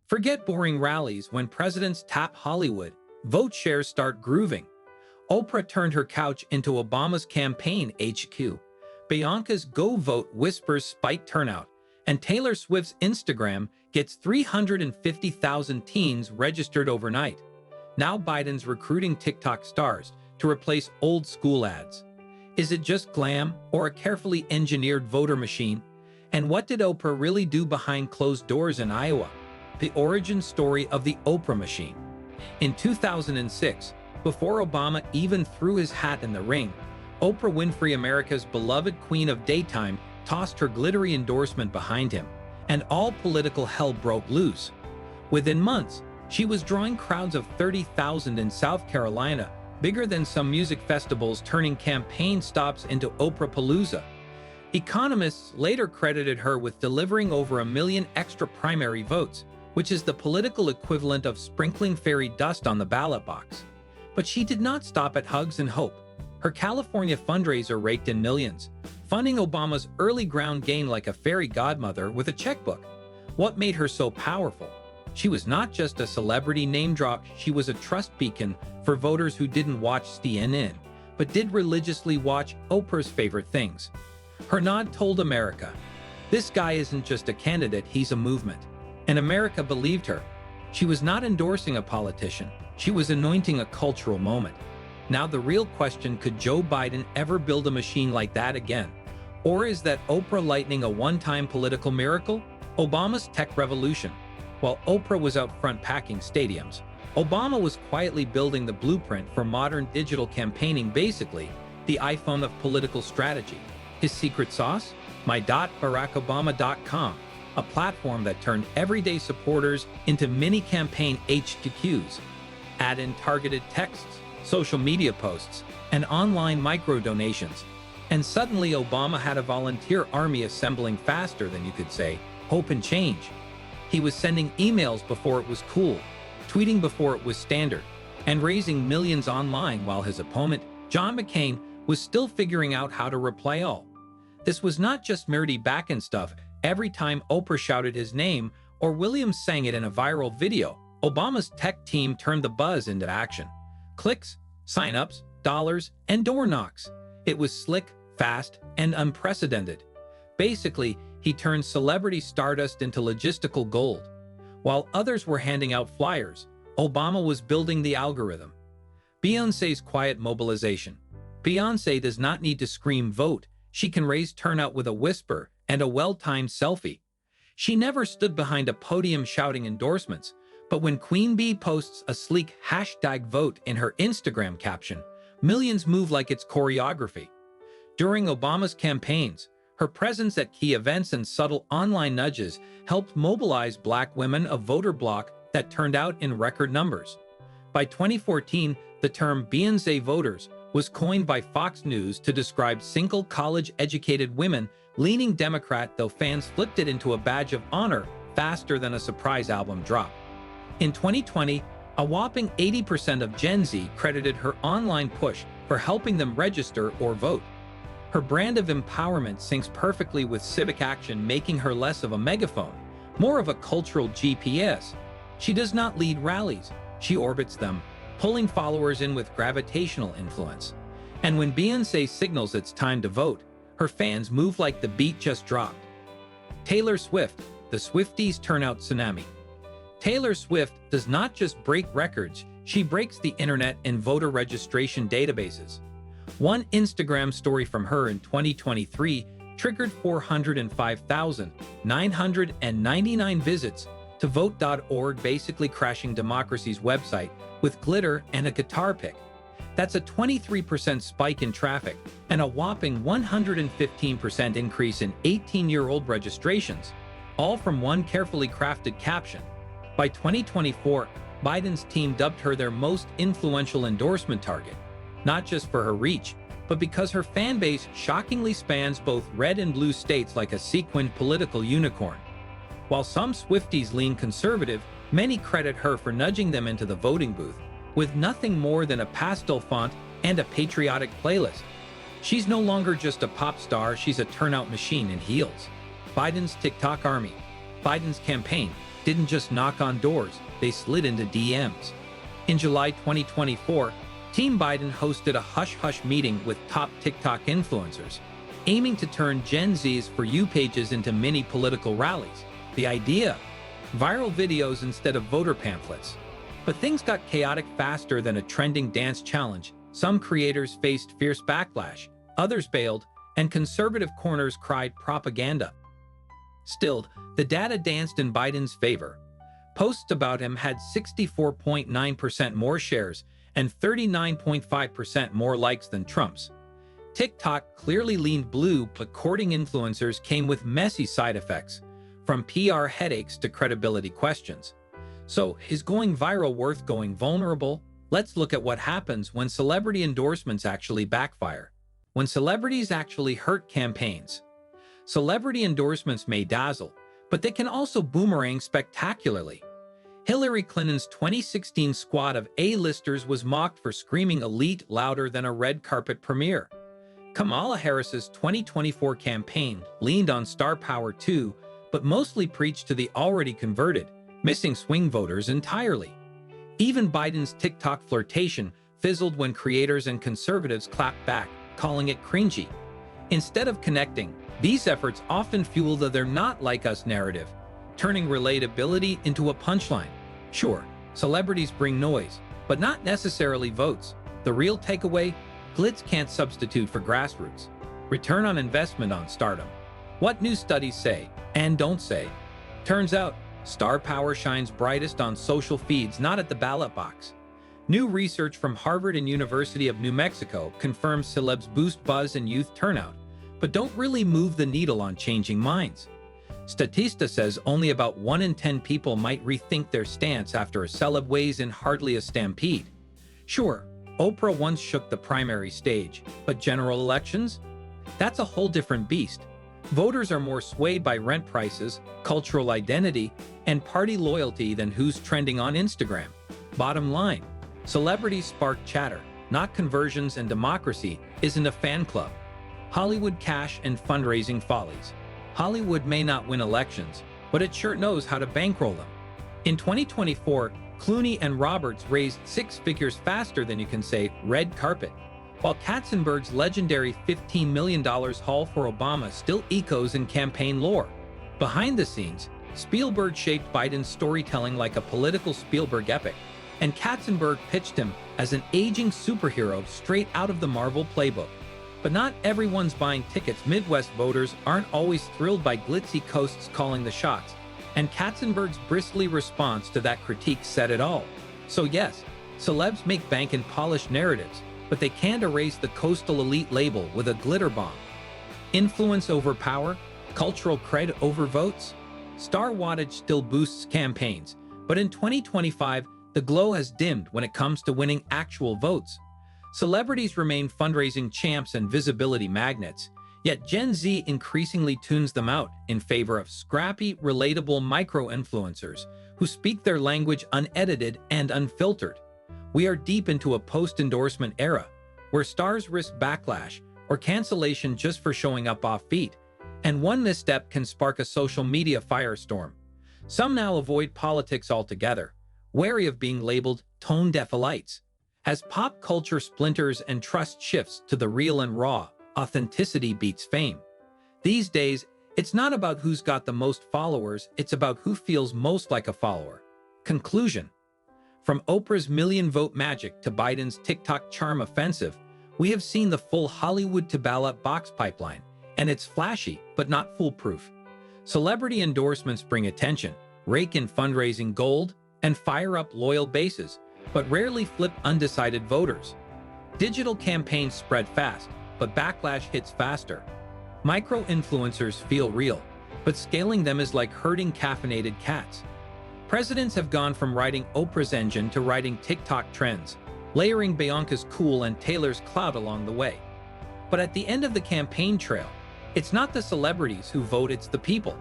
Forget boring rallies when presidents tap Hollywood, vote shares start grooving. Oprah turned her couch into Obama's campaign HQ. Bianca's Go Vote whispers spike turnout, and Taylor Swift's Instagram gets 350,000 teens registered overnight. Now Biden's recruiting TikTok stars to replace old school ads. Is it just glam or a carefully engineered voter machine? And what did Oprah really do behind closed doors in Iowa? The origin story of the Oprah machine. In 2006, before Obama even threw his hat in the ring, Oprah Winfrey, America's beloved queen of daytime, tossed her glittery endorsement behind him, and all political hell broke loose. Within months, she was drawing crowds of 30,000 in South Carolina, bigger than some music festivals, turning campaign stops into Oprah-palooza. Economists later credited her with delivering over 1 million extra primary votes, which is the political equivalent of sprinkling fairy dust on the ballot box. But she did not stop at hugs and hope. Her California fundraiser raked in millions, funding Obama's early ground game like a fairy godmother with a checkbook. What made her so powerful? She was not just a celebrity name drop, she was a trust beacon for voters who didn't watch CNN, but did religiously watch Oprah's favorite things. Her nod told America, "This guy isn't just a candidate, he's a movement." And America believed her. She was not endorsing a politician, she was anointing a cultural moment. Now the real question, could Joe Biden ever build a machine like that again? Or is that Oprah lightning a one-time political miracle? Obama's tech revolution. While Oprah was out front packing stadiums, Obama was quietly building the blueprint for modern digital campaigning, basically the iPhone of political strategy. His secret sauce? My.BarackObama.com, a platform that turned everyday supporters into mini campaign HQs. Add in targeted texts, social media posts, and online micro-donations. And suddenly Obama had a volunteer army assembling faster than you could say, hope and change. He was sending emails before it was cool, tweeting before it was standard, and raising millions online while his opponent, John McCain, was still figuring out how to reply all. This was not just nerdy back-end stuff. Every time Oprah shouted his name or Williams sang it in a viral video, Obama's tech team turned the buzz into action. Clicks, sign-ups, dollars, and door knocks. It was slick, fast, and unprecedented. Basically, he turned celebrity stardust into logistical gold. While others were handing out flyers, Obama was building the algorithm. Beyoncé's quiet mobilization. Beyoncé does not need to scream vote. She can raise turnout with a whisper and a well-timed selfie. She never stood behind a podium shouting endorsements, but when Queen Bee posts a sleek #vote in her Instagram caption, millions move like it's choreography. During Obama's campaigns, her presence at key events and subtle online nudges helped mobilize Black women, a voter bloc that turned out in record numbers. By 2014, the term Beyoncé voters was coined by Fox News to describe single college-educated women leaning Democrat, though fans flipped it into a badge of honor faster than a surprise album drop. In 2020, a whopping 80% of Gen Z credited her online push for helping them register or vote. Her brand of empowerment syncs perfectly with civic action, making her less of a megaphone, more of a cultural GPS. She does not lead rallies, she orbits them, pulling followers in with gravitational influence. And when Beyoncé signals it's time to vote, her fans move like the beat just dropped. Taylor Swift, the Swifties turnout tsunami. Taylor Swift does not just break records, she breaks the internet and voter registration databases. One Instagram story from her in 2023 triggered 405,999 visits to vote.org, basically crashing democracy's website with glitter and a guitar pick. That's a 23% spike in traffic and a whopping 115% increase in 18-year-old registrations, all from one carefully crafted caption. By 2024, Biden's team dubbed her their most influential endorsement target, not just for her reach, but because her fan base shockingly spans both red and blue states like a sequined political unicorn. While some Swifties lean conservative, many credit her for nudging them into the voting booth, with nothing more than a pastel font and a patriotic playlist. She's no longer just a pop star, she's a turnout machine in heels. Biden's TikTok army. Biden's campaign. didn't just knock on doors, they slid into DMs. In July 2024, Team Biden hosted a hush-hush meeting with top TikTok influencers, aiming to turn Gen Z's For You pages into mini political rallies. The idea? Viral videos instead of voter pamphlets. But things got chaotic faster than a trending dance challenge. Some creators faced fierce backlash, others bailed, and conservative corners cried propaganda. Still, the data danced in Biden's favor. Posts about him had 64.9% more shares and 39.5% more likes than Trump's. TikTok clearly leaned blue, but courting influencers came with messy side effects, from PR headaches to credibility questions. So, is going viral worth going vulnerable? Let's look at what happens when celebrity endorsements actually backfire. When celebrities actually hurt campaigns. Celebrity endorsements may dazzle, but they can also boomerang spectacularly. Hillary Clinton's 2016 squad of A-listers was mocked for screaming elite louder than a red carpet premiere. Kamala Harris's 2024 campaign leaned on star power too, but mostly preached to the already converted, missing swing voters entirely. Even Biden's TikTok flirtation fizzled when creators and conservatives clapped back, calling it cringy. Instead of connecting, these efforts often fuel the "they're not like us" narrative, turning relatability into a punchline. Sure, celebrities bring noise, but not necessarily votes. The real takeaway? Glitz can't substitute for grassroots. Return on investment on stardom. What new studies say, and don't say? Turns out, star power shines brightest on social feeds, not at the ballot box. New research from Harvard and University of New Mexico confirms celebs boost buzz and youth turnout, but don't really move the needle on changing minds. Statista says only about 1 in 10 people might rethink their stance after a celeb weighs in hardly a stampede. Sure, Oprah once shook the primary stage, but general elections? That's a whole different beast. Voters are more swayed by rent prices, cultural identity, and party loyalty than who's trending on Instagram. Bottom line, celebrities spark chatter, not conversions, and democracy isn't a fan club. Hollywood cash and fundraising follies. Hollywood may not win elections, but it sure knows how to bankroll them. In 2024, Clooney and Roberts raised 6 figures faster than you can say red carpet, while Katzenberg's legendary $15 million haul for Obama still echoes in campaign lore. Behind the scenes, Spielberg shaped Biden's storytelling like a political Spielberg epic, and Katzenberg pitched him as an aging superhero straight out of the Marvel playbook. But not everyone's buying tickets. Midwest voters aren't always thrilled by glitzy coasts calling the shots, and Katzenberg's bristly response to that critique said it all. So yes, celebs make bank in polished narratives, but they can't erase the coastal elite label with a glitter bomb. Influence over power? Cultural cred over votes? Star wattage still boosts campaigns, but in 2025, the glow has dimmed when it comes to winning actual votes. Celebrities remain fundraising champs and visibility magnets, yet Gen Z increasingly tunes them out in favor of scrappy, relatable micro-influencers who speak their language unedited and unfiltered. We are deep into a post-endorsement era, where stars risk backlash or cancellation just for showing up offbeat, and one misstep can spark a social media firestorm. Some now avoid politics altogether, wary of being labeled tone-deaf elites. As pop culture splinters and trust shifts to the real and raw, authenticity beats fame. These days, it's not about who's got the most followers, it's about who feels most like a follower. Conclusion. From Oprah's million-vote magic to Biden's TikTok charm offensive, we have seen the full Hollywood to ballot box pipeline, and it's flashy, but not foolproof. Celebrity endorsements bring attention, rake in fundraising gold, and fire up loyal bases, but rarely flip undecided voters. Digital campaigns spread fast, but backlash hits faster. Micro-influencers feel real, but scaling them is like herding caffeinated cats. Presidents have gone from riding Oprah's engine to riding TikTok trends, layering Bianca's cool and Taylor's clout along the way. But at the end of the campaign trail, it's not the celebrities who vote, it's the people.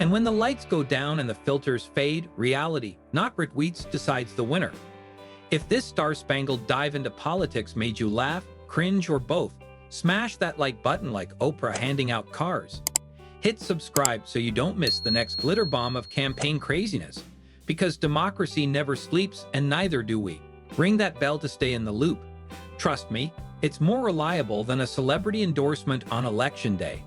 And when the lights go down and the filters fade, reality, not retweets, decides the winner. If this star-spangled dive into politics made you laugh, cringe, or both, smash that like button like Oprah handing out cars. Hit subscribe so you don't miss the next glitter bomb of campaign craziness. Because democracy never sleeps, and neither do we. Ring that bell to stay in the loop. Trust me, it's more reliable than a celebrity endorsement on election day.